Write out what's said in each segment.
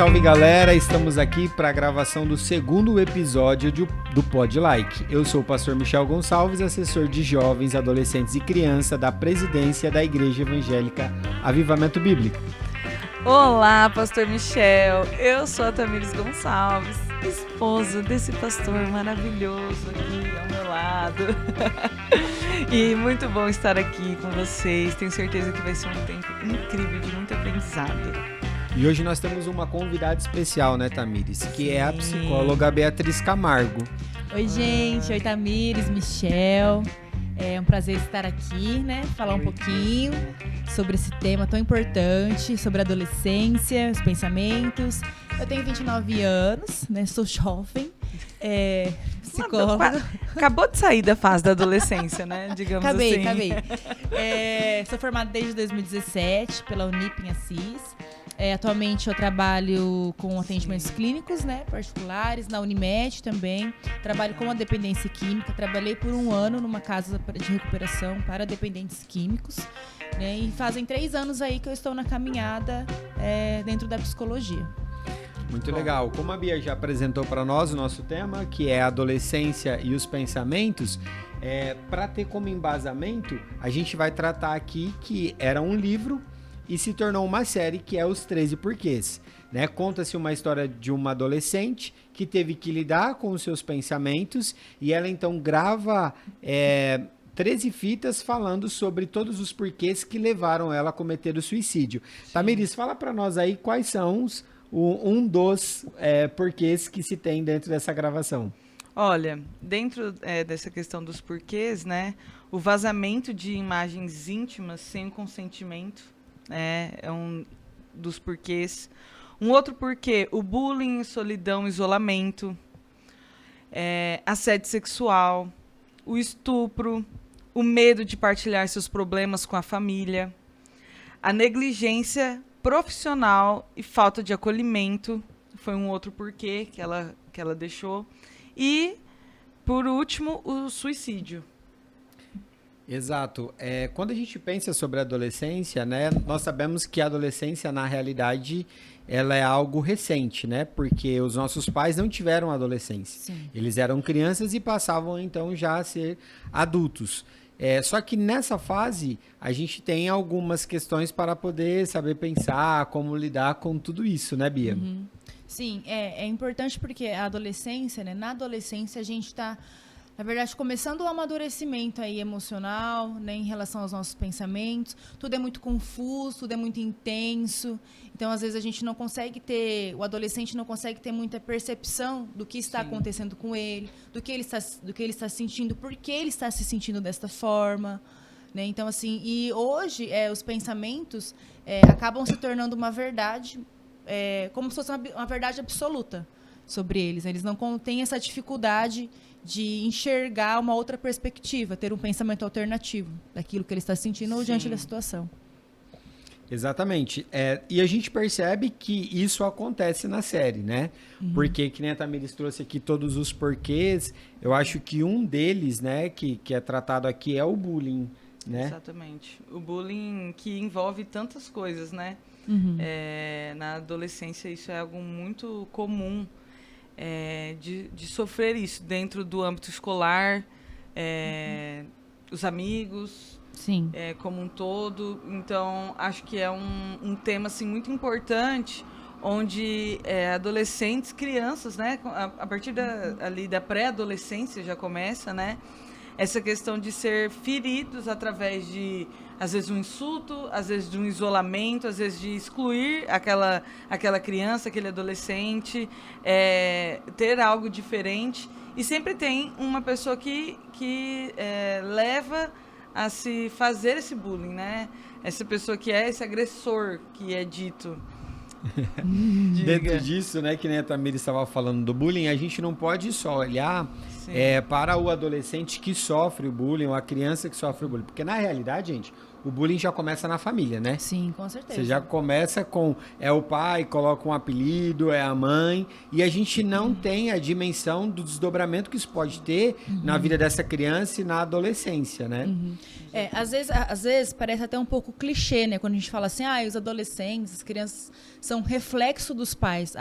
salve galera, estamos aqui para a gravação do segundo episódio do Pod Like. Eu sou o pastor Michel Gonçalves, assessor de jovens, adolescentes e crianças da presidência da Igreja Evangélica Avivamento Bíblico. Olá, pastor Michel, eu sou a Tamires Gonçalves, esposa desse pastor maravilhoso aqui ao meu lado. E muito bom estar aqui com vocês, tenho certeza que vai ser um tempo incrível de muito aprendizado. E hoje nós temos uma convidada especial, né, Tamires? Que é a psicóloga Beatriz Camargo. Oi, gente. Oi, Tamires, Michel. É um prazer estar aqui, né? Falar um pouquinho sobre esse tema tão importante, sobre a adolescência, os pensamentos. Eu tenho 29 anos, né? Sou jovem, psicóloga. Acabou de sair da fase da adolescência, né? Digamos assim. Acabei. Sou formada desde 2017 pela Unip em Assis. Atualmente eu trabalho com atendimentos clínicos, né, particulares, na Unimed também. Trabalho com a dependência química. Trabalhei por 1 ano numa casa de recuperação para dependentes químicos. Né, e fazem 3 anos aí que eu estou na caminhada dentro da psicologia. Muito legal. Como a Bia já apresentou para nós o nosso tema, que é a adolescência e os pensamentos, para ter como embasamento, a gente vai tratar aqui que era um livro e se tornou uma série que é Os 13 Porquês. Né? Conta-se uma história de uma adolescente que teve que lidar com os seus pensamentos e ela então grava 13 fitas falando sobre todos os porquês que levaram ela a cometer o suicídio. Sim. Tamires, fala para nós aí quais são um dos porquês que se tem dentro dessa gravação. Olha, dentro dessa questão dos porquês, né, o vazamento de imagens íntimas sem consentimento é um dos porquês. Um outro porquê, o bullying, solidão, isolamento, assédio sexual, o estupro, o medo de partilhar seus problemas com a família, a negligência profissional e falta de acolhimento, foi um outro porquê que ela deixou. E, por último, o suicídio. Exato. Quando a gente pensa sobre a adolescência, né, nós sabemos que a adolescência, na realidade, ela é algo recente, né? Porque os nossos pais não tiveram adolescência. Sim. Eles eram crianças e passavam, então, já a ser adultos. Só que nessa fase, a gente tem algumas questões para poder saber pensar, como lidar com tudo isso, né, Bia? Uhum. Sim, é importante porque a adolescência, né? Na adolescência, a gente está, na verdade, começando o amadurecimento aí emocional, né, em relação aos nossos pensamentos. Tudo é muito confuso, tudo é muito intenso. Então, às vezes, a gente não consegue o adolescente não consegue ter muita percepção do que está acontecendo com ele, do que ele está sentindo, por que ele está se sentindo desta forma. Né? Então, assim, e hoje os pensamentos acabam se tornando uma verdade, como se fosse uma verdade absoluta sobre eles. Eles não têm essa dificuldade de enxergar uma outra perspectiva, ter um pensamento alternativo daquilo que ele está sentindo ou diante da situação. Exatamente. E a gente percebe que isso acontece na série, né? Uhum. Porque, que nem a Tamires trouxe aqui todos os porquês, eu acho que um deles, né, que é tratado aqui é o bullying, né? Exatamente. O bullying que envolve tantas coisas, né? Uhum. Na adolescência isso é algo muito comum. De sofrer isso dentro do âmbito escolar, os amigos, sim, como um todo. Então, acho que é um tema assim, muito importante, onde adolescentes, crianças, né, a partir ali da pré-adolescência já começa, né, essa questão de ser feridos através de, às vezes, um insulto, às vezes de um isolamento, às vezes de excluir aquela criança, aquele adolescente, ter algo diferente. E sempre tem uma pessoa que leva a se fazer esse bullying, né? Essa pessoa que é esse agressor que é dito. Dentro disso, né, que nem a Tamires estava falando do bullying, a gente não pode só olhar para o adolescente que sofre o bullying, ou a criança que sofre o bullying. Porque, na realidade, gente, o bullying já começa na família, né? Sim, com certeza. Você já começa com... É o pai, coloca um apelido, é a mãe. E a gente não tem a dimensão do desdobramento que isso pode ter na vida dessa criança e na adolescência, né? Às vezes parece até um pouco clichê, né? Quando a gente fala assim, os adolescentes, as crianças são reflexo dos pais.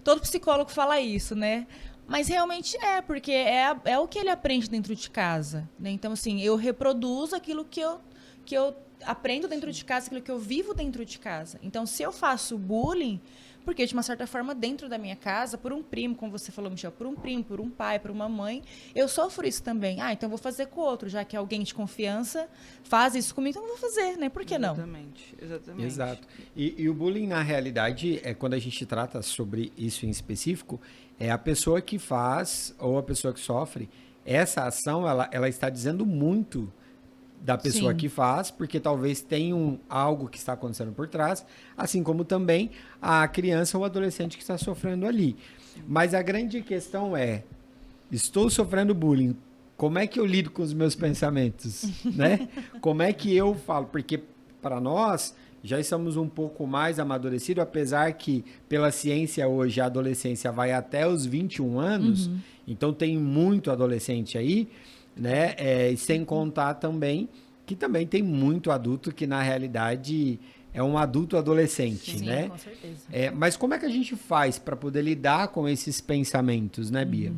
Todo psicólogo fala isso, né? Mas realmente porque é o que ele aprende dentro de casa, né? Então, assim, eu reproduzo aquilo que eu aprendo dentro de casa, aquilo que eu vivo dentro de casa. Então, se eu faço bullying, porque de uma certa forma, dentro da minha casa, por um primo, como você falou, Michel, por um primo, por um pai, por uma mãe, eu sofro isso também. Então eu vou fazer com o outro, já que alguém de confiança faz isso comigo, então eu vou fazer, né? Por que não? Exatamente. Exato. E o bullying, na realidade, quando a gente trata sobre isso em específico, é a pessoa que faz ou a pessoa que sofre. Essa ação, ela está dizendo muito da pessoa Sim. que faz, porque talvez tenha algo que está acontecendo por trás, assim como também a criança ou adolescente que está sofrendo ali. Mas a grande questão estou sofrendo bullying, como é que eu lido com os meus pensamentos, né? Como é que eu falo? Porque para nós já estamos um pouco mais amadurecidos, apesar que pela ciência hoje a adolescência vai até os 21 anos, então tem muito adolescente aí, né? E sem contar também que também tem muito adulto que na realidade é um adulto adolescente, Sim, né? Com certeza. Mas como é que a gente faz para poder lidar com esses pensamentos, né, Bia?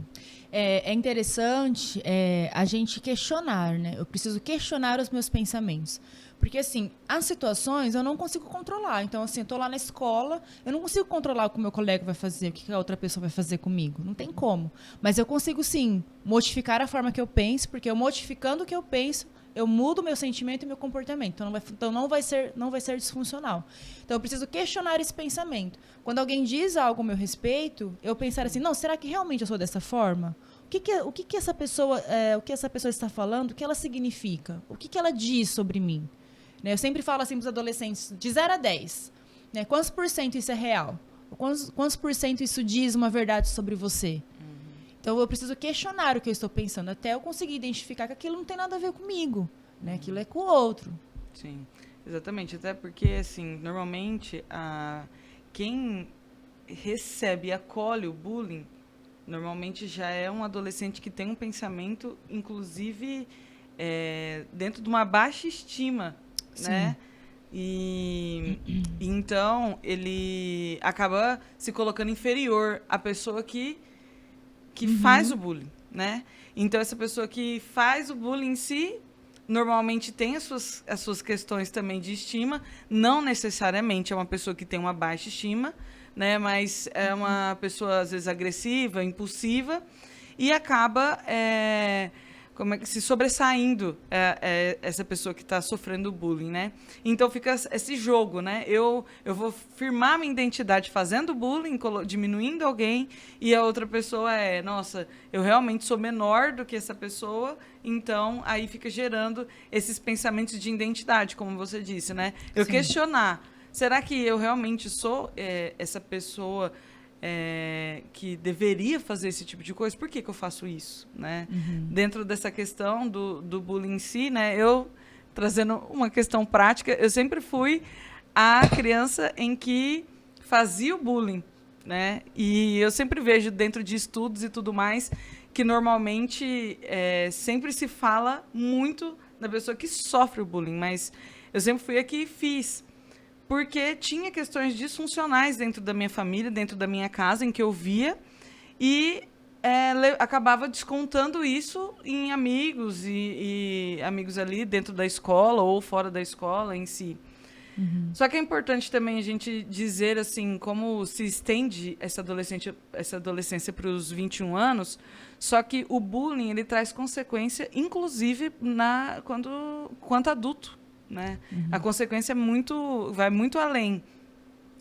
É interessante a gente questionar, né? Eu preciso questionar os meus pensamentos. Porque, assim, as situações eu não consigo controlar. Então, assim, eu tô lá na escola, eu não consigo controlar o que o meu colega vai fazer, o que a outra pessoa vai fazer comigo. Não tem como. Mas eu consigo, sim, modificar a forma que eu penso, porque eu modificando o que eu penso, eu mudo o meu sentimento e meu comportamento. Então não vai ser disfuncional. Então eu preciso questionar esse pensamento. Quando alguém diz algo a meu respeito, eu pensar assim, não, será que realmente eu sou dessa forma? O que essa pessoa está falando? O que ela significa? O que ela diz sobre mim? Né? Eu sempre falo assim para os adolescentes, de 0 a 10. Né? Quantos por cento isso é real? Quantos por cento isso diz uma verdade sobre você? Então, eu preciso questionar o que eu estou pensando, até eu conseguir identificar que aquilo não tem nada a ver comigo, né? Aquilo é com o outro. Sim, exatamente. Até porque, assim, normalmente, quem recebe e acolhe o bullying, normalmente já é um adolescente que tem um pensamento, inclusive, dentro de uma baixa estima, Sim. né? E então, ele acaba se colocando inferior à pessoa que faz o bullying, né? Então, essa pessoa que faz o bullying em si, normalmente tem as suas questões também de estima, não necessariamente é uma pessoa que tem uma baixa estima, né? Mas é uma pessoa, às vezes, agressiva, impulsiva, e acaba se sobressaindo essa pessoa que está sofrendo bullying, né? Então fica esse jogo, né? Eu vou firmar minha identidade fazendo bullying, diminuindo alguém, e a outra pessoa nossa, eu realmente sou menor do que essa pessoa, então aí fica gerando esses pensamentos de identidade, como você disse, né? Eu Sim. questionar, será que eu realmente sou essa pessoa que deveria fazer esse tipo de coisa? Por que eu faço isso, né? Dentro dessa questão do bullying em si, né? Eu, trazendo uma questão prática, eu sempre fui a criança em que fazia o bullying, né? E eu sempre vejo dentro de estudos e tudo mais que normalmente sempre se fala muito da pessoa que sofre o bullying, mas eu sempre fui a que fiz. Porque tinha questões disfuncionais dentro da minha família, dentro da minha casa, em que eu via, e acabava descontando isso em amigos e amigos ali dentro da escola ou fora da escola em si. Só que é importante também a gente dizer assim, como se estende essa adolescência para os 21 anos, só que o bullying ele traz consequência, inclusive quanto adulto. Né? A consequência vai muito além.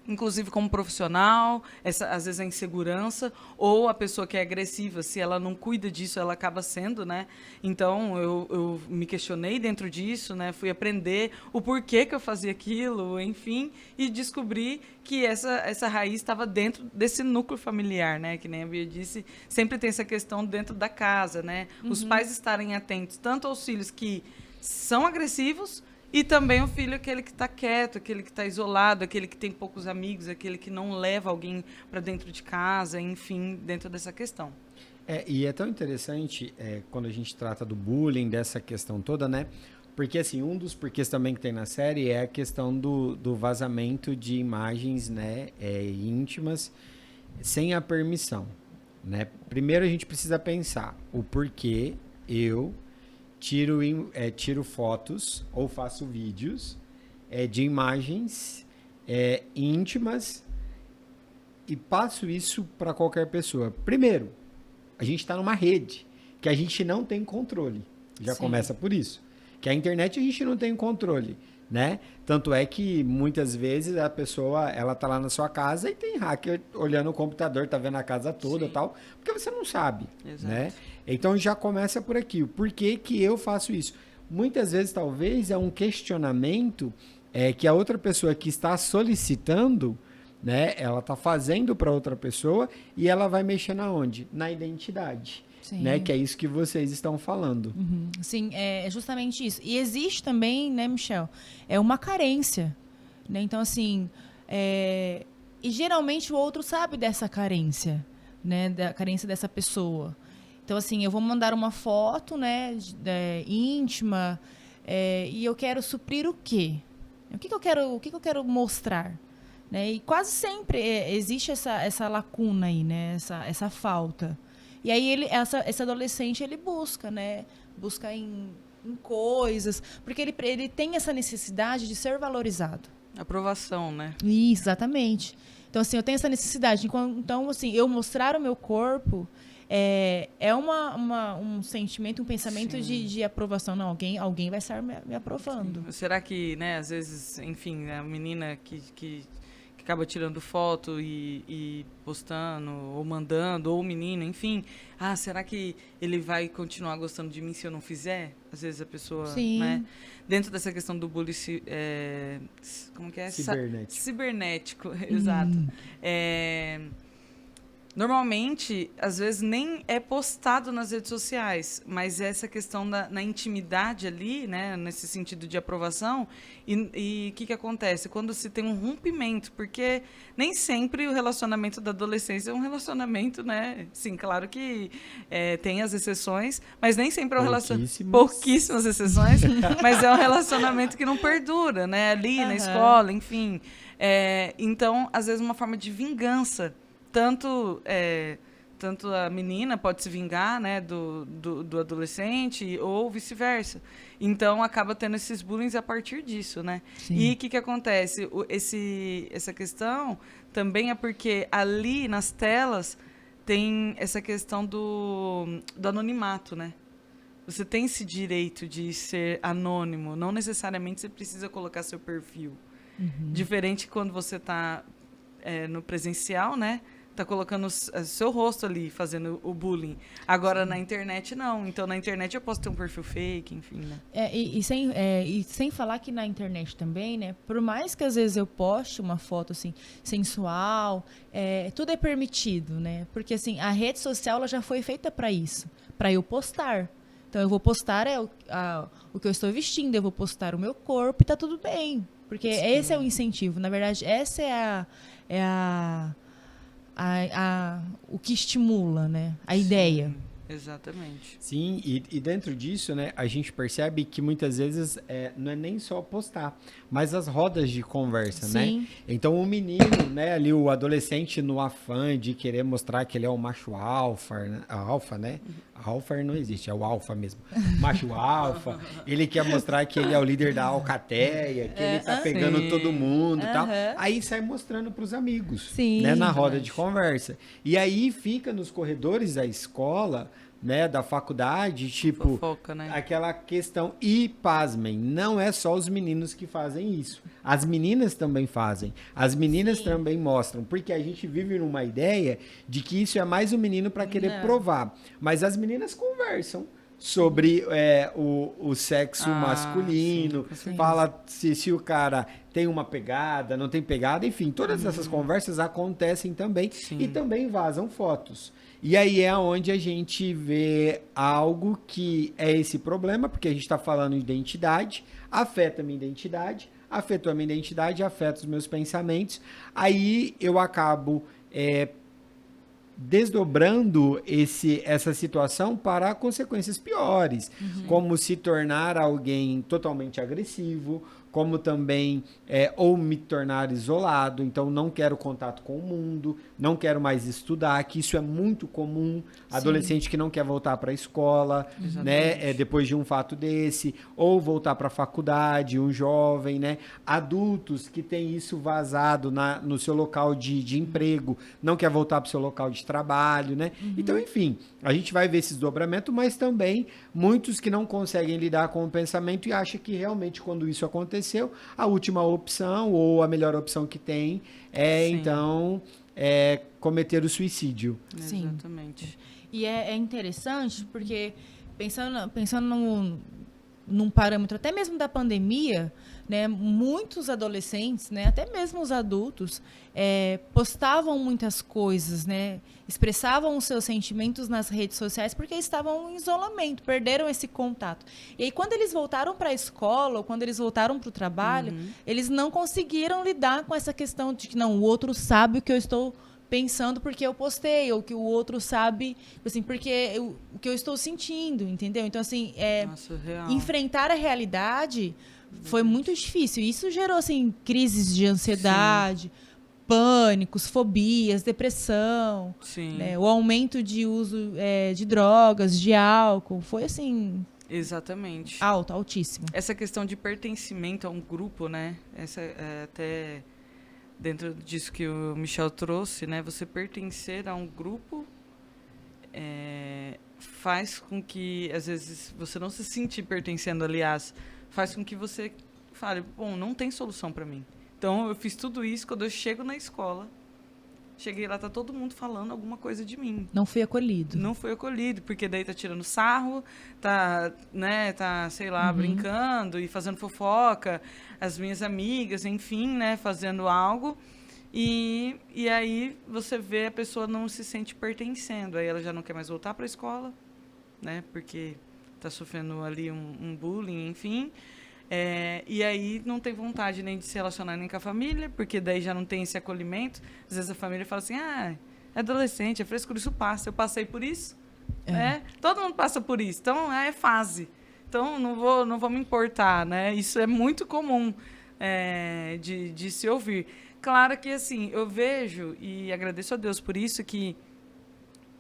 inclusive como profissional, às vezes a insegurança, ou a pessoa que é agressiva, se ela não cuida disso, ela acaba sendo, né? Então, eu me questionei dentro disso, né? Fui aprender o porquê que eu fazia aquilo, enfim, e descobri que essa raiz estava dentro desse núcleo familiar, né? Que nem a Bia disse, sempre tem essa questão dentro da casa, né? Os pais estarem atentos tanto aos filhos que são agressivos, e também o filho, aquele que está quieto, aquele que está isolado, aquele que tem poucos amigos, aquele que não leva alguém para dentro de casa, enfim, dentro dessa questão. E é tão interessante quando a gente trata do bullying, dessa questão toda, né? Porque, assim, um dos porquês também que tem na série é a questão do vazamento de imagens, né, íntimas sem a permissão, né? Primeiro a gente precisa pensar o porquê eu tiro fotos ou faço vídeos de imagens íntimas e passo isso para qualquer pessoa. Primeiro, a gente está numa rede que a gente não tem controle. Já Sim. Começa por isso. Que a internet a gente não tem controle, né? Tanto é que muitas vezes a pessoa, ela tá lá na sua casa e tem hacker olhando o computador, tá vendo a casa toda e tal, porque você não sabe, Exato. né? Então já começa por aqui. O porquê que eu faço isso? Muitas vezes, talvez, é um questionamento que a outra pessoa que está solicitando, né? Ela tá fazendo para outra pessoa e ela vai mexer na onde? Na identidade. Sim. Né? Que é isso que vocês estão falando. Uhum. Sim, é justamente isso. E existe também, né, Michel, uma carência. Né? Então, assim, e geralmente o outro sabe dessa carência, né, da carência dessa pessoa. Então, assim, eu vou mandar uma foto, né, íntima, e eu quero suprir o quê? O que eu quero mostrar? Né? E quase sempre existe essa lacuna aí, né, essa falta. E aí esse adolescente, ele busca, né? Busca em coisas, porque ele tem essa necessidade de ser valorizado. Aprovação, né? Isso, exatamente. Então, assim, eu tenho essa necessidade. Então, assim, eu mostrar o meu corpo um sentimento, um pensamento de aprovação. Não, alguém vai estar me aprovando. Sim. Será que, né, às vezes, enfim, a menina que acaba tirando foto e postando, ou mandando, ou o menino, enfim. Será que ele vai continuar gostando de mim se eu não fizer? Às vezes a pessoa, Sim. né? Dentro dessa questão do bullying, como que é? Cibernético, exato. Normalmente, às vezes, nem é postado nas redes sociais, mas essa questão na intimidade ali, né, nesse sentido de aprovação, e o que acontece? Quando se tem um rompimento, porque nem sempre o relacionamento da adolescência é um relacionamento, né? Sim, claro que tem as exceções, mas nem sempre é um relacionamento... Pouquíssimas exceções, mas é um relacionamento que não perdura, né? Ali na escola, enfim. Então, às vezes, uma forma de vingança. Tanto a menina pode se vingar, né, do adolescente ou vice-versa. Então, acaba tendo esses bullying a partir disso, né? Sim. E o que acontece? Essa questão também é porque ali nas telas tem essa questão do anonimato, né? Você tem esse direito de ser anônimo. Não necessariamente você precisa colocar seu perfil. Uhum. Diferente quando você está no presencial, né? Tá colocando o seu rosto ali, fazendo o bullying. Agora, sim, na internet, não. Então, na internet eu posso ter um perfil fake, enfim, né? E sem falar que na internet também, né? Por mais que às vezes eu poste uma foto, assim, sensual, tudo é permitido, né? Porque, assim, a rede social, ela já foi feita para isso. Para eu postar. Então, eu vou postar o que eu estou vestindo, eu vou postar o meu corpo e tá tudo bem. Porque sim, esse é o incentivo. Na verdade, essa o que estimula, né? A ideia. Exatamente. Sim, e dentro disso, né, a gente percebe que muitas vezes não é nem só postar, mas as rodas de conversa, sim, né? Então o menino, né, ali o adolescente no afã de querer mostrar que ele é o macho alfa, né? Alfa não existe, é o alfa mesmo. Macho alfa, ele quer mostrar que ele é o líder da alcateia, que ele tá pegando sim, todo mundo e tal. Aí sai mostrando pros amigos, sim, né, na roda de conversa. E aí fica nos corredores da escola, né, da faculdade, tipo, fofoca, né? Aquela questão. E, pasmem, não é só os meninos que fazem isso. As meninas também fazem. As meninas também mostram. Porque a gente vive numa ideia de que isso é mais um menino para querer provar. Mas as meninas conversam sobre o sexo masculino, sim. fala se o cara tem uma pegada, não tem pegada, enfim, todas essas conversas acontecem também e também vazam fotos. E aí é onde a gente vê algo que é esse problema, porque a gente está falando de identidade, afeta a minha identidade, afetou a minha identidade, afeta os meus pensamentos, aí eu acabo desdobrando essa situação para consequências piores, como se tornar alguém totalmente agressivo, como também ou me tornar isolado, então não quero contato com o mundo, não quero mais estudar, que isso é muito comum, adolescente que não quer voltar para a escola, né, depois de um fato desse, ou voltar para a faculdade, um jovem, né, adultos que têm isso vazado no seu local de emprego, não quer voltar para o seu local de trabalho, né, então, enfim, a gente vai ver esses dobramentos, mas também muitos que não conseguem lidar com o pensamento e acham que realmente quando isso aconteceu, a última opção ou a melhor opção que tem então, cometer o suicídio. Sim. Exatamente. E é interessante porque, pensando num parâmetro até mesmo da pandemia, né, muitos adolescentes, né, até mesmo os adultos, postavam muitas coisas, né, expressavam os seus sentimentos nas redes sociais porque estavam em isolamento, perderam esse contato. E aí, quando eles voltaram para a escola ou quando eles voltaram para o trabalho, eles não conseguiram lidar com essa questão de que não, o outro sabe o que eu estou pensando porque eu postei, ou que o outro sabe, assim, porque o que eu estou sentindo, entendeu? Então, assim, enfrentar a realidade foi muito difícil. Isso gerou, assim, crises de ansiedade, pânicos, fobias, depressão, né? O aumento de uso de drogas, de álcool, foi, assim... Exatamente. Altíssimo. Essa questão de pertencimento a um grupo, né? Essa até... Dentro disso que o Michel trouxe, né, você pertencer a um grupo faz com que, às vezes, você não se sentir pertencendo, aliás, faz com que você fale, bom, não tem solução para mim. Então, eu fiz tudo isso, quando eu chego na escola, cheguei lá, tá todo mundo falando alguma coisa de mim. Não fui acolhido. Não fui acolhido, porque daí tá tirando sarro, tá, sei lá, brincando e fazendo fofoca, as minhas amigas, enfim, né, fazendo algo. E aí você vê a pessoa não se sente pertencendo. Aí ela já não quer mais voltar para a escola, né, porque tá sofrendo ali um bullying, enfim. E aí não tem vontade nem de se relacionar nem com a família, porque daí já não tem esse acolhimento. Às vezes a família fala assim, é adolescente, é frescura, isso passa. Eu passei por isso, né? Todo mundo passa por isso, então é fase. Então não vou me importar, né? Isso é muito comum de se ouvir. Claro que, assim, eu vejo, e agradeço a Deus por isso, que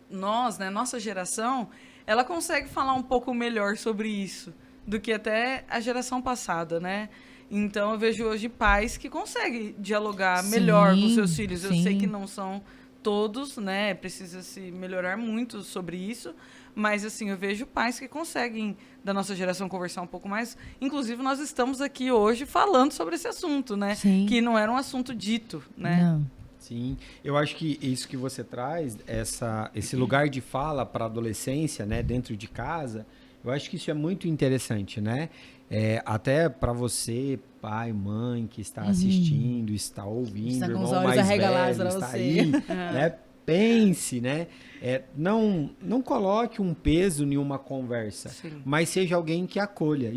nós, né, nossa geração, ela consegue falar um pouco melhor sobre isso do que até a geração passada, né? Então, eu vejo hoje pais que conseguem dialogar melhor com seus filhos. Eu sei que não são todos, né? Precisa se melhorar muito sobre isso. Mas, assim, eu vejo pais que conseguem, da nossa geração, conversar um pouco mais. Inclusive, nós estamos aqui hoje falando sobre esse assunto, né? Sim. Que não era um assunto dito, né? Não. Sim, eu acho que isso que você traz, esse lugar de fala para a adolescência, né, dentro de casa, eu acho que isso é muito interessante, né? Até para você, pai, mãe, que está assistindo, está ouvindo, está com os irmão olhos mais arregalados velho, pra está você. aí, né? Pense, né? Não coloque um peso em uma conversa, mas seja alguém que acolha,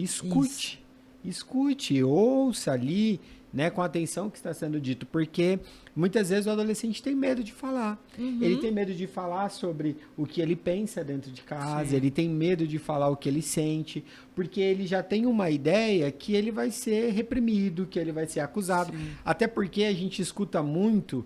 escute, ouça ali, né, com a atenção que está sendo dito, porque muitas vezes o adolescente tem medo de falar. Ele tem medo de falar sobre o que ele pensa dentro de casa, ele tem medo de falar o que ele sente, porque ele já tem uma ideia que ele vai ser reprimido, que ele vai ser acusado. Até porque a gente escuta muito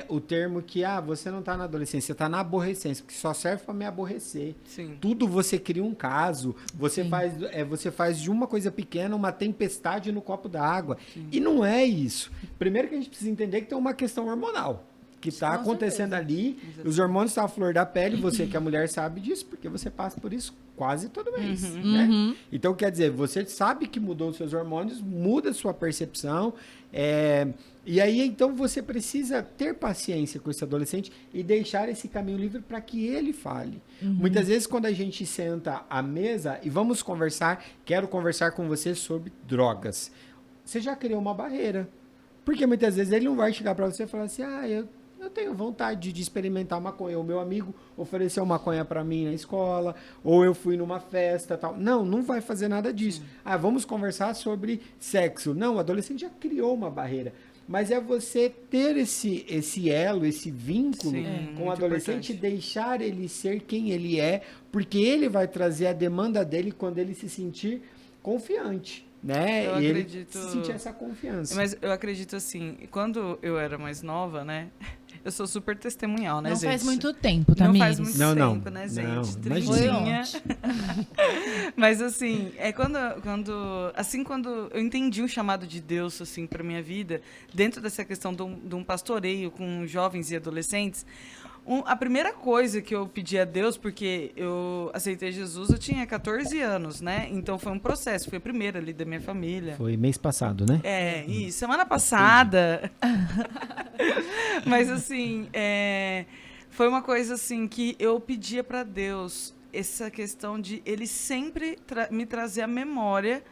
o termo que você não está na adolescência, você está na aborrecência, que só serve para me aborrecer. Tudo você cria um caso, você faz de uma coisa pequena uma tempestade no copo d'água. E não é isso. Primeiro que a gente precisa entender que tem uma questão hormonal que está acontecendo ali. Os hormônios estão à flor da pele, você que é mulher sabe disso, porque você passa por isso quase todo mês, né? Então, quer dizer, você sabe que mudou os seus hormônios, muda a sua percepção, e aí, então, você precisa ter paciência com esse adolescente e deixar esse caminho livre para que ele fale. Muitas vezes, quando a gente senta à mesa e vamos conversar, quero conversar com você sobre drogas, você já criou uma barreira. Porque muitas vezes ele não vai chegar para você e falar assim, eu tenho vontade de experimentar maconha. O meu amigo ofereceu maconha para mim na escola, ou eu fui numa festa, tal. Não vai fazer nada disso. Vamos conversar sobre sexo. Não, o adolescente já criou uma barreira. Mas é você ter esse elo, esse vínculo com o adolescente, deixar ele ser quem ele é, porque ele vai trazer a demanda dele quando ele se sentir confiante. Né? Eu e acredito... ele sentir essa confiança. Mas eu acredito assim, quando eu era mais nova, né? Eu sou super testemunhal, né, não gente? Não faz muito tempo, tá, Não faz muito tempo, né, gente? Não, Trintinha. Mas assim, quando eu entendi o chamado de Deus, assim, pra minha vida, dentro dessa questão de um pastoreio com jovens e adolescentes, a primeira coisa que eu pedi a Deus, porque eu aceitei Jesus, eu tinha 14 anos, né? Então foi um processo, foi a primeira ali da minha família. Foi mês passado, né? Isso, semana passada. Mas assim, foi uma coisa assim que eu pedia para Deus, essa questão de ele sempre me trazer à memória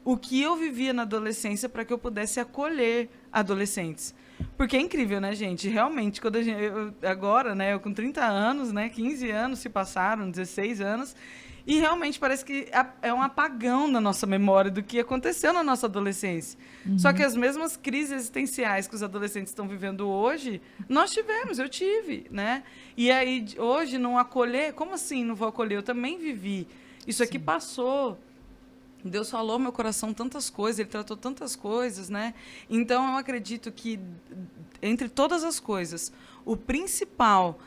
o que eu vivia na adolescência para que eu pudesse acolher adolescentes. Porque é incrível, né, gente? Realmente, quando agora, né, eu com 30 anos, né, 15 anos se passaram, 16 anos, e realmente parece que é um apagão na nossa memória do que aconteceu na nossa adolescência. Só que as mesmas crises existenciais que os adolescentes estão vivendo hoje, nós tivemos, eu tive, né? E aí, hoje, não acolher, como assim não vou acolher? Eu também vivi. Isso aqui passou. Deus falou ao meu coração tantas coisas, Ele tratou tantas coisas, né? Então, eu acredito que, entre todas as coisas, o principal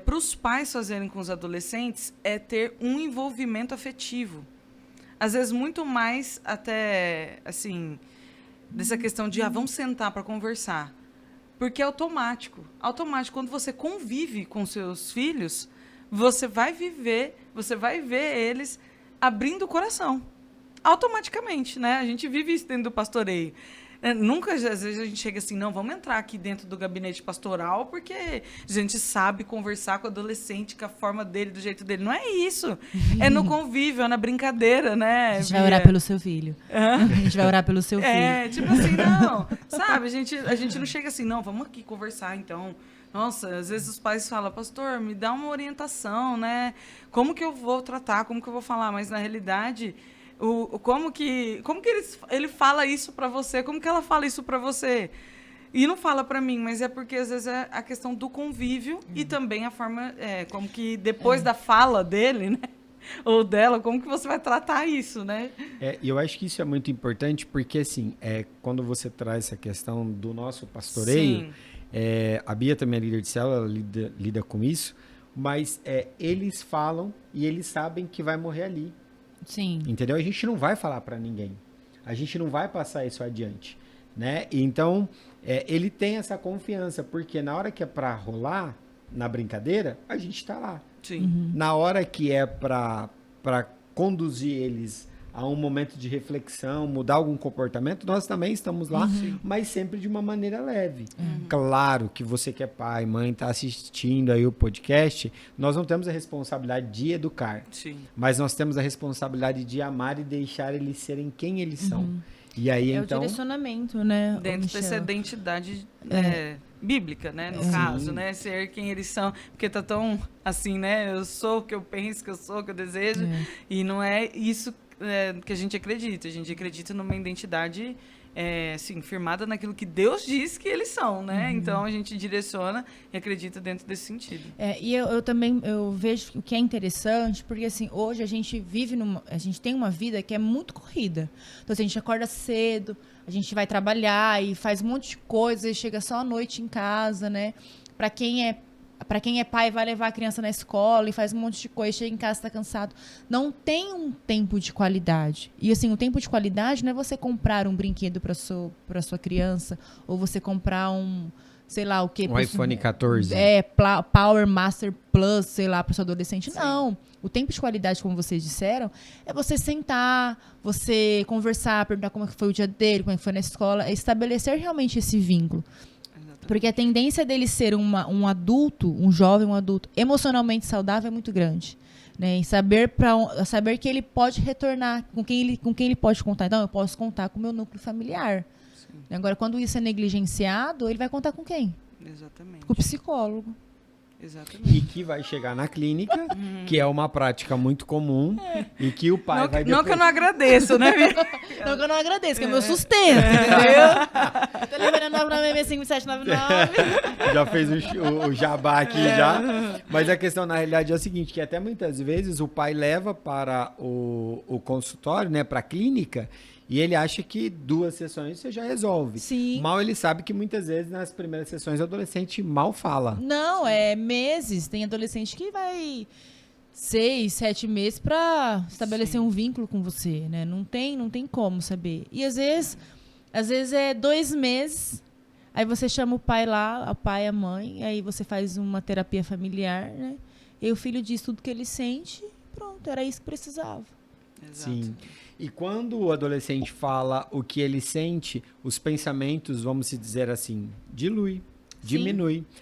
para os pais fazerem com os adolescentes é ter um envolvimento afetivo. Às vezes, muito mais até, assim, dessa questão de, vamos sentar para conversar. Porque é automático. Automático. Quando você convive com seus filhos, você vai ver eles abrindo o coração. Automaticamente, né? A gente vive isso dentro do pastoreio. Nunca, às vezes, a gente chega assim, não, vamos entrar aqui dentro do gabinete pastoral porque a gente sabe conversar com o adolescente, com a forma dele, do jeito dele. Não é isso. É no convívio, é na brincadeira, né? A gente vai orar pelo seu filho. A gente vai orar pelo seu filho. Tipo assim, não. Sabe? A gente não chega assim, não, vamos aqui conversar, então. Nossa, às vezes os pais falam, pastor, me dá uma orientação, né? Como que eu vou tratar, como que eu vou falar? Mas, na realidade... Como que ele fala isso para você? Como que ela fala isso para você? E não fala para mim, mas é porque às vezes é a questão do convívio e também a forma, como que depois da fala dele, né? Ou dela, como que você vai tratar isso, né? E eu acho que isso é muito importante porque, assim, quando você traz essa questão do nosso pastoreio, a Bia também é líder de célula, ela lida com isso, mas eles falam e eles sabem que vai morrer ali. Sim. Entendeu? A gente não vai falar para ninguém. A gente não vai passar isso adiante, né? Então, ele tem essa confiança, porque na hora que é para rolar, na brincadeira, a gente tá lá. Sim. Na hora que é para conduzir eles a um momento de reflexão, mudar algum comportamento, nós também estamos lá, mas sempre de uma maneira leve. Claro que você que é pai, mãe, está assistindo aí o podcast, nós não temos a responsabilidade de educar, mas nós temos a responsabilidade de amar e deixar eles serem quem eles são. E aí, então... o direcionamento, né? Dentro dessa identidade bíblica, né? No caso, né? Ser quem eles são. Porque tá tão assim, né? Eu sou o que eu penso, que eu sou o que eu desejo. E não é isso que a gente acredita. A gente acredita numa identidade assim, firmada naquilo que Deus diz que eles são, né? Então a gente direciona e acredita dentro desse sentido. E eu também vejo o que é interessante, porque assim, hoje a gente tem uma vida que é muito corrida. Então assim, a gente acorda cedo, a gente vai trabalhar e faz um monte de coisa e chega só à noite em casa, né? Para quem é pai, vai levar a criança na escola e faz um monte de coisa, chega em casa, está cansado. Não tem um tempo de qualidade. E assim, o tempo de qualidade não é você comprar um brinquedo para sua criança, ou você comprar sei lá o que. Um iPhone 14. Power Master Plus, sei lá, para o seu adolescente. Sim. Não. O tempo de qualidade, como vocês disseram, é você sentar, você conversar, perguntar como foi o dia dele, como foi na escola, é estabelecer realmente esse vínculo. Exatamente. Porque a tendência dele ser um adulto, um jovem, um adulto, emocionalmente saudável é muito grande. Né? E saber que ele pode retornar, com quem ele pode contar. Então, eu posso contar com o meu núcleo familiar. Sim. Agora, quando isso é negligenciado, ele vai contar com quem? Exatamente. Com o psicólogo. Exatamente. E que vai chegar na clínica, que é uma prática muito comum, e que o pai vai depois... Não que eu não agradeço, né, Não que eu não agradeço, que é meu sustento, entendeu? Tô lembrando lá pra mim, 5799. Já fez o jabá aqui, já. Mas a questão, na realidade, é o seguinte, que até muitas vezes o pai leva para o consultório, né, para a clínica, e ele acha que 2 sessões você já resolve. Sim. Mal ele sabe que muitas vezes nas primeiras sessões o adolescente mal fala. Não, é meses. Tem adolescente que vai 6, 7 meses para estabelecer um vínculo com você, né? Não tem como saber. E às vezes é 2 meses, aí você chama o pai lá, o pai e a mãe, aí você faz uma terapia familiar, né? E o filho diz tudo que ele sente, pronto, era isso que precisava. Exato. Sim. E quando o adolescente fala o que ele sente, os pensamentos, vamos dizer assim, diminui.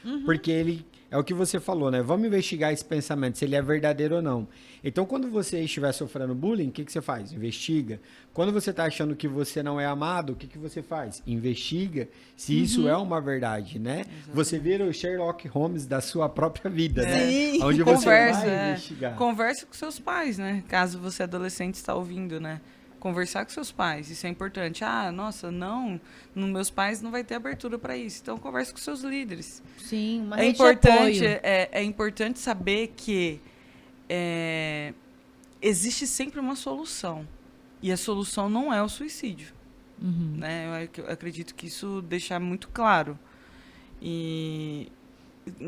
Uhum. Porque ele, é o que você falou, né? Vamos investigar esse pensamento, se ele é verdadeiro ou não. Então, quando você estiver sofrendo bullying, o que você faz? Investiga. Quando você está achando que você não é amado, o que você faz? Investiga se isso é uma verdade, né? Exatamente. Você vira o Sherlock Holmes da sua própria vida, né? Onde você vai investigar. Converse com seus pais, né? Caso você adolescente está ouvindo, né? Conversar com seus pais, isso é importante. Nossa, meus pais não vai ter abertura para isso. Então, converse com seus líderes. Sim, uma rede de apoio. É importante saber que existe sempre uma solução. E a solução não é o suicídio. Uhum. Né? Eu acredito que isso deixa muito claro. E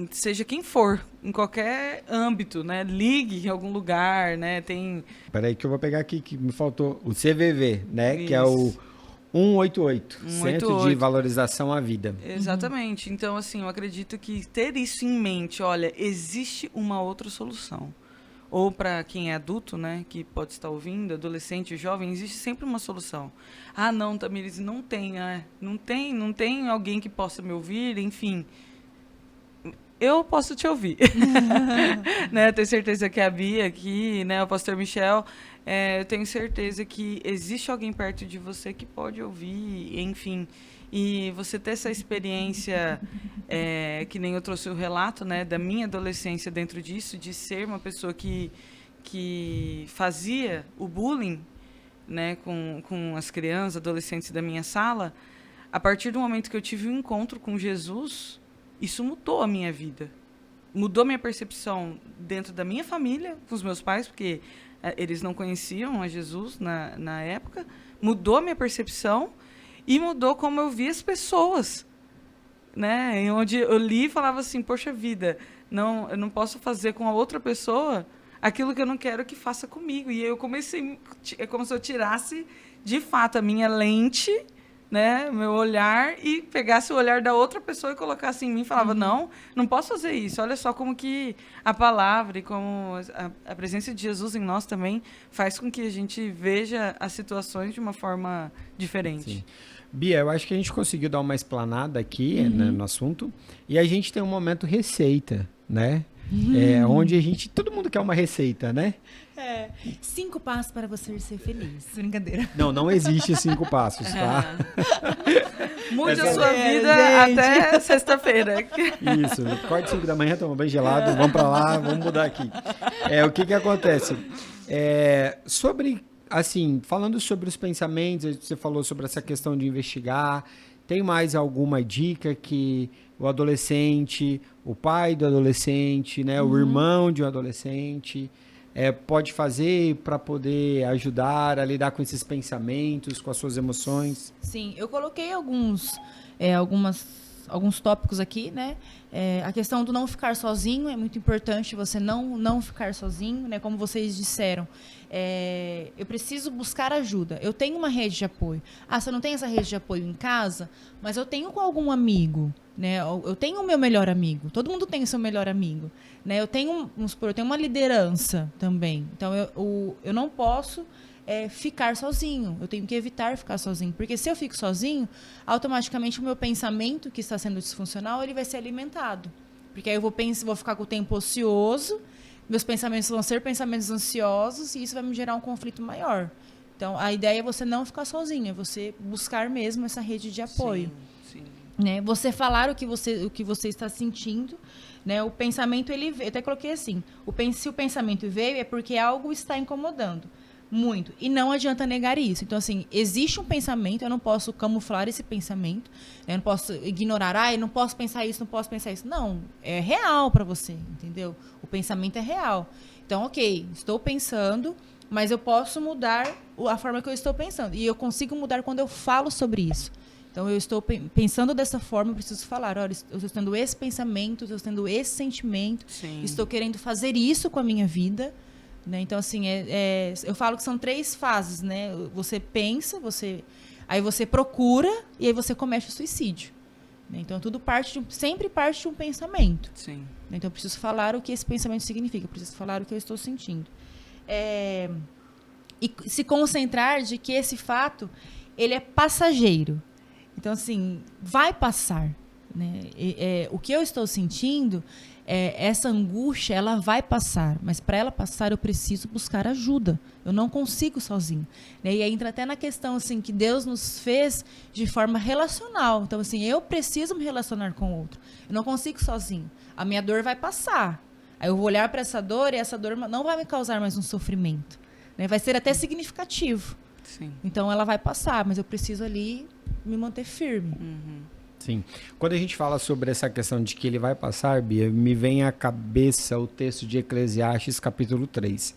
seja quem for, em qualquer âmbito, né? Ligue em algum lugar, né? Peraí que eu vou pegar aqui, que me faltou o CVV, né? Isso. Que é o 188, Centro de Valorização à Vida. Exatamente. Uhum. Então, assim, eu acredito que ter isso em mente, olha, existe uma outra solução. Ou para quem é adulto, né, que pode estar ouvindo, adolescente, jovem, existe sempre uma solução. Não, Tamires, não tem, né? Não tem alguém que possa me ouvir, enfim. Eu posso te ouvir. Né? Eu tenho certeza que a Bia aqui, né, o pastor Michel, eu tenho certeza que existe alguém perto de você que pode ouvir, enfim. E você ter essa experiência, que nem eu trouxe o relato, né, da minha adolescência dentro disso, de ser uma pessoa que fazia o bullying, né, com as crianças, adolescentes da minha sala, a partir do momento que eu tive um encontro com Jesus, isso mudou a minha vida. Mudou minha percepção dentro da minha família, com os meus pais, porque eles não conheciam a Jesus na época. Mudou a minha percepção e mudou como eu via as pessoas. Né? Onde eu li e falava assim, poxa vida, eu não posso fazer com a outra pessoa aquilo que eu não quero que faça comigo. E aí eu comecei, é como se eu tirasse, de fato, a minha lente, né, meu olhar, e pegasse o olhar da outra pessoa e colocasse em mim e falava, não posso fazer isso. Olha só como que a palavra e como a presença de Jesus em nós também faz com que a gente veja as situações de uma forma diferente. Sim. Bia, eu acho que a gente conseguiu dar uma explanada aqui, né, no assunto, e a gente tem um momento receita, né? Onde todo mundo quer uma receita, né? 5 passos para você ser feliz. Brincadeira. Não existe 5 passos, tá? Mude a sua vida até sexta-feira. Isso, acorde 5 da manhã, toma banho gelado, vamos pra lá, vamos mudar aqui. O que acontece? Falando sobre os pensamentos, você falou sobre essa questão de investigar, tem mais alguma dica que o adolescente, o pai do adolescente, né, o irmão de um adolescente pode fazer para poder ajudar a lidar com esses pensamentos, com as suas emoções? Sim, eu coloquei alguns tópicos aqui, né? A questão do não ficar sozinho é muito importante, você não ficar sozinho, né? Como vocês disseram, eu preciso buscar ajuda. Eu tenho uma rede de apoio. Você não tem essa rede de apoio em casa, mas eu tenho com algum amigo, né? Eu tenho o meu melhor amigo. Todo mundo tem o seu melhor amigo, né? Eu tenho uma liderança também. Então, eu não posso ficar sozinho. Eu tenho que evitar ficar sozinho. Porque se eu fico sozinho, automaticamente o meu pensamento que está sendo disfuncional, ele vai ser alimentado. Porque aí eu vou ficar com o tempo ocioso, meus pensamentos vão ser pensamentos ansiosos e isso vai me gerar um conflito maior. Então, a ideia é você não ficar sozinho, é você buscar mesmo essa rede de apoio. Sim. Né? Você falar o que você está sentindo, né? O pensamento, ele veio. Eu até coloquei assim, se o pensamento veio é porque algo está incomodando muito. E não adianta negar isso. Então, assim, existe um pensamento, eu não posso camuflar esse pensamento, eu não posso ignorar, eu não posso pensar isso, não posso pensar isso. Não, é real para você, entendeu? O pensamento é real. Então, ok, estou pensando, mas eu posso mudar a forma que eu estou pensando. E eu consigo mudar quando eu falo sobre isso. Então, eu estou pensando dessa forma, eu preciso falar, olha, eu estou tendo esse pensamento, estou tendo esse sentimento, estou querendo fazer isso com a minha vida. Né? Então, assim, eu falo que são 3 fases, né? Você pensa, aí você procura e aí você comete o suicídio. Né? Então, tudo sempre parte de um pensamento. Sim. Então, eu preciso falar o que esse pensamento significa, eu preciso falar o que eu estou sentindo. E se concentrar de que esse fato, ele é passageiro. Então, assim, vai passar. Né? O que eu estou sentindo, essa angústia, ela vai passar. Mas para ela passar, eu preciso buscar ajuda. Eu não consigo sozinho. Né? E aí entra até na questão assim, que Deus nos fez de forma relacional. Então, assim, eu preciso me relacionar com o outro. Eu não consigo sozinho. A minha dor vai passar. Aí eu vou olhar para essa dor e essa dor não vai me causar mais um sofrimento. Né? Vai ser até significativo. Sim. Então, ela vai passar, mas eu preciso ali me manter firme. Uhum. Sim. Quando a gente fala sobre essa questão de que ele vai passar, Bia, me vem à cabeça o texto de Eclesiastes, capítulo 3,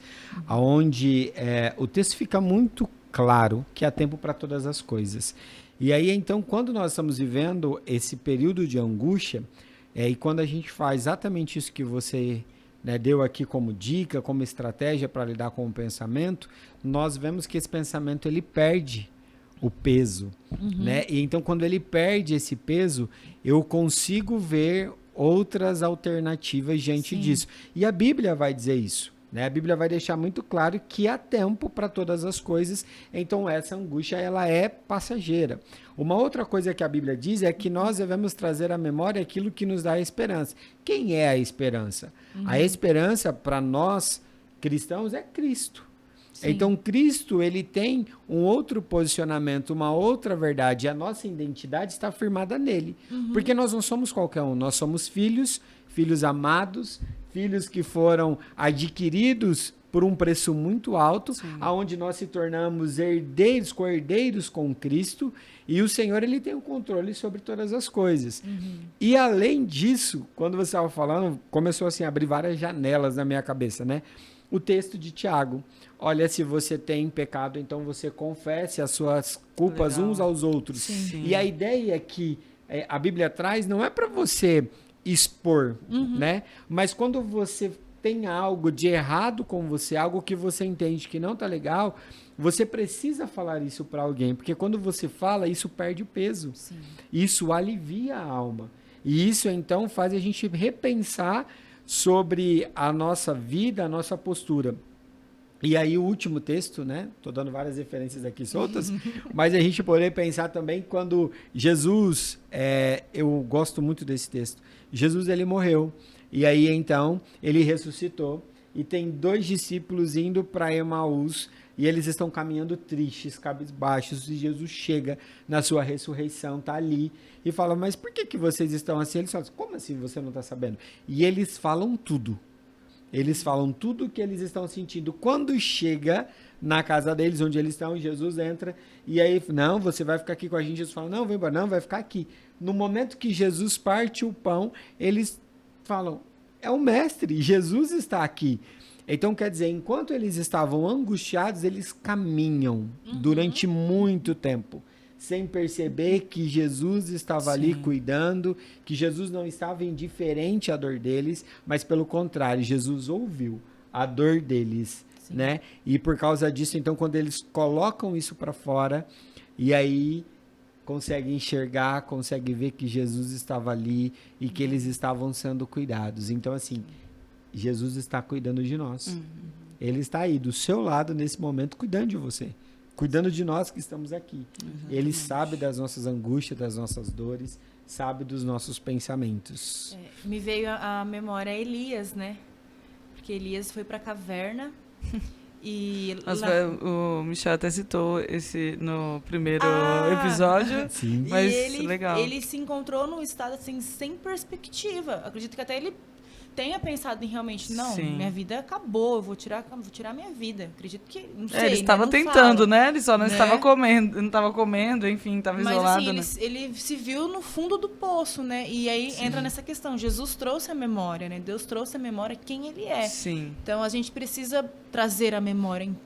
onde o texto fica muito claro que há tempo para todas as coisas. E aí, então, quando nós estamos vivendo esse período de angústia, e quando a gente faz exatamente isso que você deu aqui como dica, como estratégia para lidar com o pensamento, nós vemos que esse pensamento ele perde o peso, né? E então, quando ele perde esse peso, eu consigo ver outras alternativas diante disso. E a Bíblia vai dizer isso, né? A Bíblia vai deixar muito claro que há tempo para todas as coisas, então essa angústia, ela é passageira. Uma outra coisa que a Bíblia diz é que nós devemos trazer à memória aquilo que nos dá a esperança. Quem é a esperança? A esperança, para nós cristãos, é Cristo. Sim. Então, Cristo, ele tem um outro posicionamento, uma outra verdade. E a nossa identidade está firmada nele. Porque nós não somos qualquer um. Nós somos filhos amados, filhos que foram adquiridos por um preço muito alto, aonde nós se tornamos herdeiros, co-herdeiros com Cristo. E o Senhor, ele tem o controle sobre todas as coisas. E, além disso, quando você estava falando, começou assim, a abrir várias janelas na minha cabeça, né? O texto de Tiago. Olha, se você tem pecado, então você confesse as suas culpas uns aos outros. Sim. E a ideia que a Bíblia traz não é para você expor, né? Mas quando você tem algo de errado com você, algo que você entende que não tá legal, você precisa falar isso para alguém, porque quando você fala, isso perde o peso. Sim. Isso alivia a alma. E isso, então, faz a gente repensar sobre a nossa vida, a nossa postura. E aí o último texto, né? Tô dando várias referências aqui soltas, mas a gente poderia pensar também quando Jesus, eu gosto muito desse texto, Jesus ele morreu, e aí então ele ressuscitou, e tem 2 discípulos indo para Emaús, e eles estão caminhando tristes, cabisbaixos, e Jesus chega na sua ressurreição, tá ali, e fala, mas por que vocês estão assim? Eles falam, como assim você não está sabendo? E eles falam tudo. Eles falam tudo o que eles estão sentindo. Quando chega na casa deles, onde eles estão, Jesus entra, e aí, não, você vai ficar aqui com a gente. Jesus fala, não, vem embora, não, vai ficar aqui. No momento que Jesus parte o pão, eles falam, é o mestre, Jesus está aqui. Então, quer dizer, enquanto eles estavam angustiados, eles caminham durante muito tempo, sem perceber que Jesus estava ali cuidando, que Jesus não estava indiferente à dor deles, mas pelo contrário, Jesus ouviu a dor deles, né? E por causa disso, então, quando eles colocam isso para fora, e aí consegue enxergar, consegue ver que Jesus estava ali e que eles estavam sendo cuidados. Então, assim, Jesus está cuidando de nós. Ele está aí do seu lado nesse momento, cuidando de você, cuidando de nós que estamos aqui. Exatamente. Ele sabe das nossas angústias, das nossas dores, sabe dos nossos pensamentos. Me veio à memória Elias, né? Porque Elias foi para a caverna e... O Michel até citou esse no primeiro episódio. Sim. Mas legal. Ele se encontrou num estado assim, sem perspectiva. Acredito que até ele tenha pensado em realmente, não, minha vida acabou, eu vou tirar minha vida. Acredito que, não sei, ele estava tentando, né? Ele só não estava comendo, não estava comendo, enfim, estava isolado. Mas assim, ele se viu no fundo do poço, né? E aí entra nessa questão, Jesus trouxe a memória, né? Deus trouxe a memória quem ele é. Sim. Então a gente precisa trazer a memória em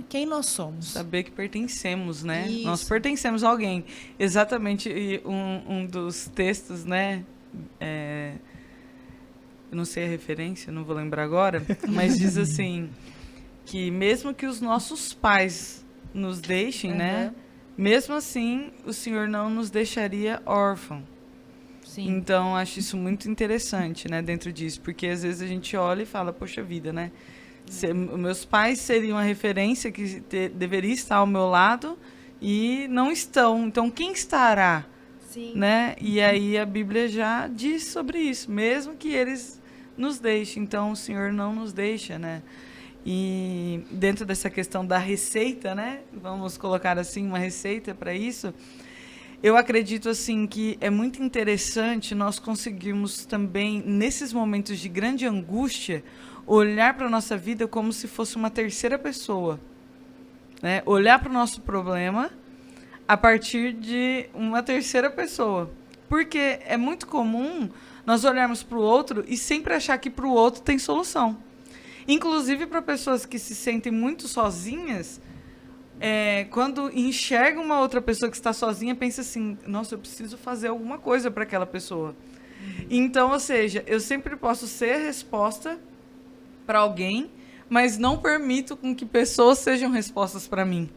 quem nós somos. Saber que pertencemos, né? Isso. Nós pertencemos a alguém. Exatamente, e um dos textos, né? Eu não sei a referência, não vou lembrar agora, mas diz assim, que mesmo que os nossos pais nos deixem, né? Mesmo assim, o Senhor não nos deixaria órfão. Sim. Então, acho isso muito interessante, né, dentro disso, porque às vezes a gente olha e fala, poxa vida, né? Meus pais seriam a referência que deveria estar ao meu lado e não estão. Então, quem estará? Sim. Né? E aí a Bíblia já diz sobre isso, mesmo que eles nos deixem. Então, o Senhor não nos deixa, né? E dentro dessa questão da receita, né? Vamos colocar assim, uma receita para isso. Eu acredito assim que é muito interessante nós conseguirmos também, nesses momentos de grande angústia, olhar para a nossa vida como se fosse uma terceira pessoa, né? Olhar para o nosso problema a partir de uma terceira pessoa. Porque é muito comum nós olharmos para o outro e sempre achar que para o outro tem solução. Inclusive para pessoas que se sentem muito sozinhas, quando enxergam uma outra pessoa que está sozinha, pensa assim, nossa, eu preciso fazer alguma coisa para aquela pessoa. Então, ou seja, eu sempre posso ser a resposta para alguém, mas não permito com que pessoas sejam respostas para mim.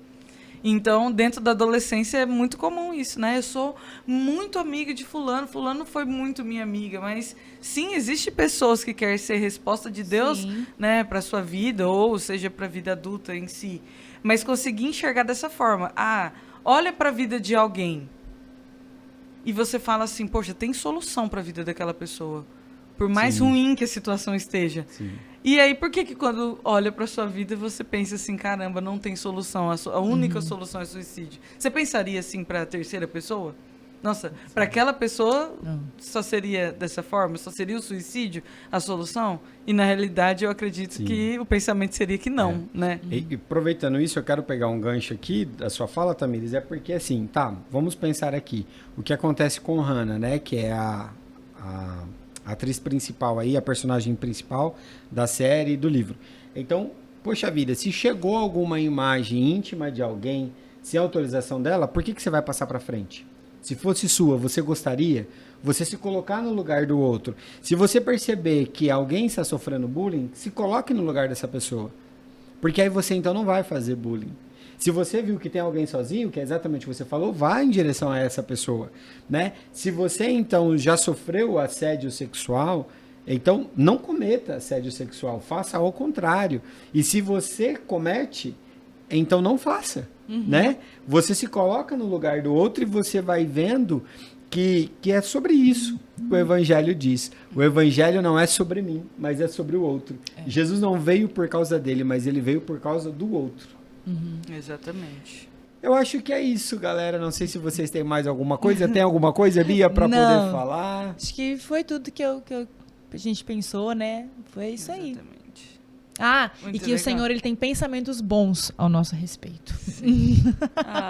Então, dentro da adolescência é muito comum isso, né? Eu sou muito amiga de fulano foi muito minha amiga, mas sim, existe pessoas que querem ser resposta de Deus, né, para sua vida, ou seja, para a vida adulta em si. Mas conseguir enxergar dessa forma. Olha para a vida de alguém e você fala assim, poxa, tem solução para a vida daquela pessoa, por mais ruim que a situação esteja. Sim. E aí, por que quando olha para sua vida, você pensa assim, caramba, não tem solução, a única solução é suicídio? Você pensaria assim para a terceira pessoa? Nossa, para aquela pessoa só seria dessa forma? Só seria o suicídio a solução? E na realidade eu acredito que o pensamento seria que não, né? E aproveitando isso, eu quero pegar um gancho aqui da sua fala, Tamires, porque assim, vamos pensar aqui. O que acontece com Hannah, né? Que é a atriz principal aí, a personagem principal da série e do livro. Então, poxa vida, se chegou alguma imagem íntima de alguém sem autorização dela, por que você vai passar para frente? Se fosse sua, você gostaria? Você se colocar no lugar do outro. Se você perceber que alguém está sofrendo bullying, se coloque no lugar dessa pessoa. Porque aí você então não vai fazer bullying. Se você viu que tem alguém sozinho, que é exatamente o que você falou, vá em direção a essa pessoa, né? Se você, então, já sofreu assédio sexual, então não cometa assédio sexual, faça ao contrário. E se você comete, então não faça, né? Você se coloca no lugar do outro e você vai vendo que é sobre isso que o Evangelho diz. O Evangelho não é sobre mim, mas é sobre o outro. Jesus não veio por causa dele, mas ele veio por causa do outro. Exatamente. Eu acho que é isso, galera. Não sei se vocês têm mais alguma coisa. Tem alguma coisa, Bia, para poder falar? Acho que foi tudo que a gente pensou, né? Foi isso aí. Exatamente. Muito e que legal. O Senhor ele tem pensamentos bons ao nosso respeito.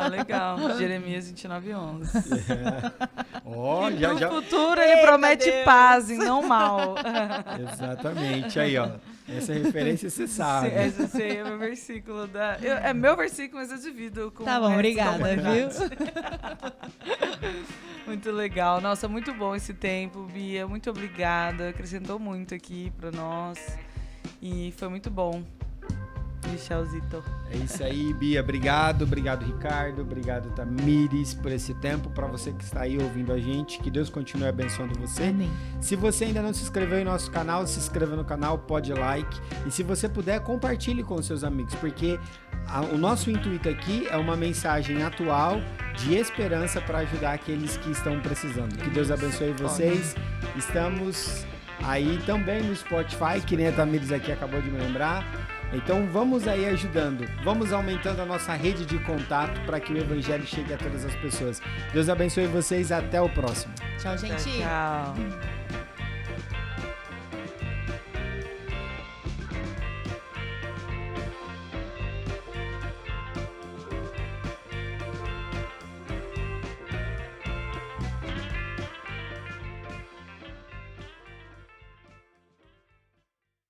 Legal. Jeremias 29:11. No futuro ele promete paz e não mal. Exatamente. Aí, ó. Essa referência você sabe. Esse aí é meu versículo. É meu versículo, mas eu divido com Tá bom, obrigada, viu? Muito legal. Nossa, muito bom esse tempo, Bia. Muito obrigada. Acrescentou muito aqui pra nós. E foi muito bom. Michelzito. É isso aí, Bia. Obrigado, Ricardo. Obrigado, Tamires, por esse tempo. Para você que está aí ouvindo a gente, que Deus continue abençoando você. Amém. Se você ainda não se inscreveu em nosso canal, se inscreva no canal, pode like. E se você puder, compartilhe com seus amigos, porque o nosso intuito aqui é uma mensagem atual de esperança para ajudar aqueles que estão precisando. Que Deus abençoe vocês. Estamos aí também no Spotify, que nem a Tamires aqui acabou de me lembrar. Então vamos aí ajudando, vamos aumentando a nossa rede de contato para que o evangelho chegue a todas as pessoas. Deus abençoe vocês, até o próximo. Tchau, gente. Tchau.